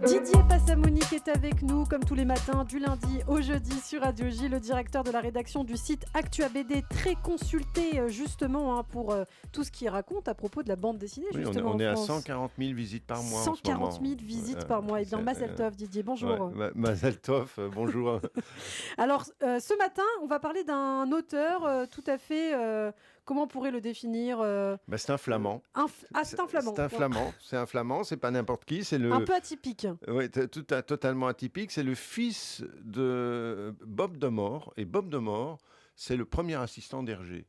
Didier Passamonique est avec nous comme tous les matins du lundi au jeudi sur Radio J, le directeur de la rédaction du site ActuABD, très consulté justement pour tout ce qu'il raconte à propos de la bande dessinée. Oui, justement, on est à France. 140 000 visites par mois 140 en ce 000 moment. visites par mois. Eh bien, Mazel Tov, Didier, bonjour. Ouais, Mazel Tov, bonjour. Alors, ce matin, on va parler d'un auteur tout à fait... comment on pourrait le définir C'est un flamand. C'est un flamand. C'est un flamand, c'est pas n'importe qui. C'est un peu atypique. Oui, totalement atypique. C'est le fils de Bob de Moor. Et Bob de Moor, c'est le premier assistant d'Hergé.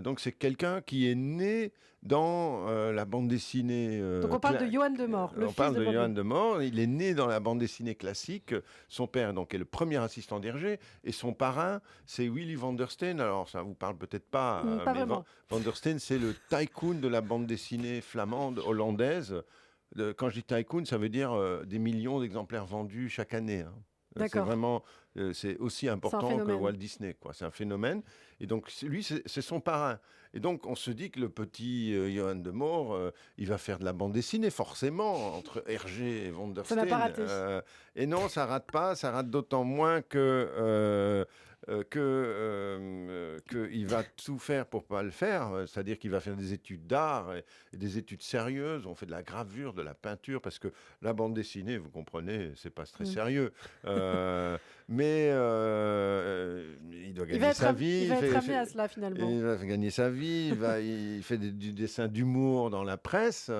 Donc c'est quelqu'un qui est né dans la bande dessinée. Donc on parle de Johan de Moor. On parle de Johan de Moor. Il est né dans la bande dessinée classique. Son père donc est le premier assistant d'Hergé et son parrain c'est Willy van der Steen. Alors ça vous parle peut-être pas. Pas vraiment. Van der Steen c'est le tycoon de la bande dessinée flamande hollandaise. Quand je dis tycoon, ça veut dire des millions d'exemplaires vendus chaque année. D'accord. C'est vraiment, c'est aussi important que Walt Disney, quoi. C'est un phénomène. Et donc, lui, c'est son parrain. Et donc, on se dit que le petit Johan de Moor, il va faire de la bande dessinée, forcément, entre Hergé et Van der Steen. Ça n'a pas raté. Et non, ça rate pas. Ça rate d'autant moins que il va tout faire pour pas le faire, c'est-à-dire qu'il va faire des études d'art et des études sérieuses. On fait de la gravure, de la peinture, parce que la bande dessinée, vous comprenez, c'est pas très sérieux. Mais il doit gagner sa vie. Il va être amené à cela finalement. Il va gagner sa vie. Il fait du dessin d'humour dans la presse.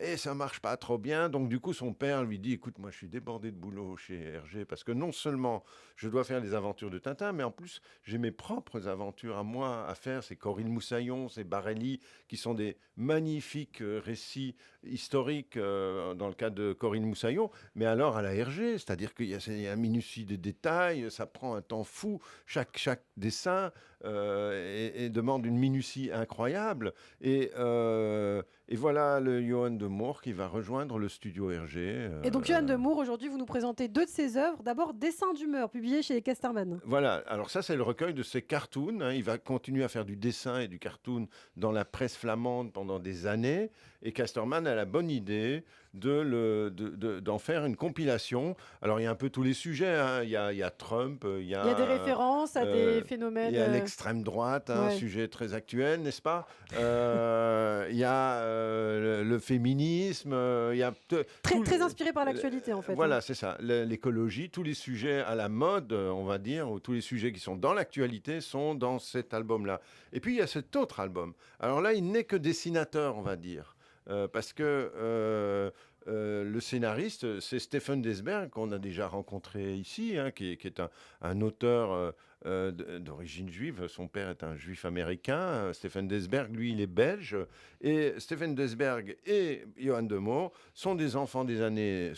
Et ça marche pas trop bien. Donc, du coup, son père lui dit, écoute, moi, je suis débordé de boulot chez Hergé parce que non seulement je dois faire les aventures de Tintin, mais en plus, j'ai mes propres aventures à moi à faire. C'est Corinne Moussaillon, c'est Barelli, qui sont des magnifiques récits historiques dans le cas de Corinne Moussaillon. Mais alors, à la Hergé, c'est-à-dire qu'il y a un minutie de détails, ça prend un temps fou. Chaque dessin et demande une minutie incroyable. Et voilà le Johan de Moor qui va rejoindre le studio Hergé. Et donc Johan de Moor, aujourd'hui, vous nous présentez deux de ses œuvres. D'abord, Dessins d'humeur, publié chez Casterman. Voilà, alors ça c'est le recueil de ses cartoons. Il va continuer à faire du dessin et du cartoon dans la presse flamande pendant des années. Et Casterman a la bonne idée d'en faire une compilation. Alors il y a un peu tous les sujets. Il y a Trump, il y a des références à des phénomènes. Il y a l'extrême droite, un sujet très actuel, n'est-ce pas? Il y a le féminisme. Très inspiré par l'actualité en fait. Voilà, c'est ça. L'écologie, tous les sujets à la mode, on va dire, ou tous les sujets qui sont dans l'actualité sont dans cet album-là. Et puis il y a cet autre album. Alors là, il n'est que dessinateur, on va dire. Parce que le scénariste, c'est Stephen Desberg, qu'on a déjà rencontré ici, qui est un auteur d'origine juive. Son père est un juif américain. Stephen Desberg, lui, il est belge. Et Stephen Desberg et Johan de Moor sont des enfants des années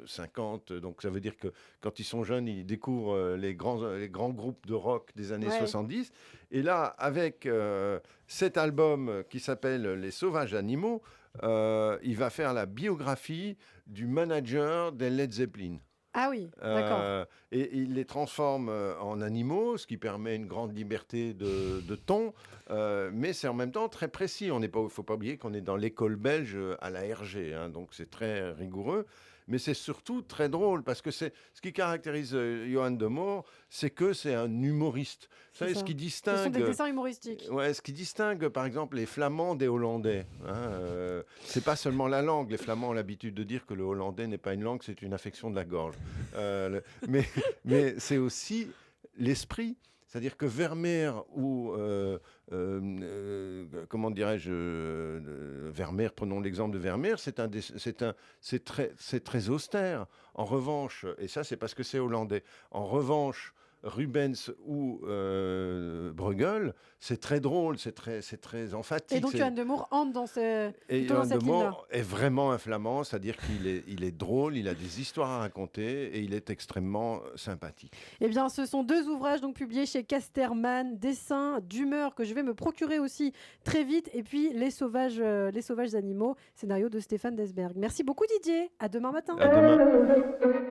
50. Donc ça veut dire que quand ils sont jeunes, ils découvrent les grands groupes de rock des années 70. Et là, avec cet album qui s'appelle Les Sauvages Animaux, il va faire la biographie du manager des Led Zeppelin. Ah oui, d'accord. Et il les transforme en animaux, ce qui permet une grande liberté de ton, mais c'est en même temps très précis. Il ne faut pas oublier qu'on est dans l'école belge à la Hergé, donc c'est très rigoureux. Mais c'est surtout très drôle, parce que ce qui caractérise Johan de Moor, c'est que c'est un humoriste. Vous savez, ce qui distingue... Ce sont des dessins humoristiques. Ouais, ce qui distingue, par exemple, les Flamands des Hollandais. C'est pas seulement la langue. Les Flamands ont l'habitude de dire que le hollandais n'est pas une langue, c'est une affection de la gorge. Mais c'est aussi l'esprit. C'est-à-dire que Vermeer ou, comment dirais-je, Vermeer, prenons l'exemple de Vermeer, c'est très austère. En revanche, et ça c'est parce que c'est hollandais, en revanche, Rubens ou Bruegel, c'est très drôle, c'est très emphatique. Et donc Johan de Moor entre dans cette ligne-là. Et Johan de Moor est vraiment un flamand, c'est-à-dire qu'il est drôle, il a des histoires à raconter et il est extrêmement sympathique. Eh bien, ce sont deux ouvrages donc publiés chez Casterman, Dessins d'humeur, que je vais me procurer aussi très vite, et puis Les Sauvages Animaux, scénario de Stéphane Desberg. Merci beaucoup Didier, à demain matin. À demain.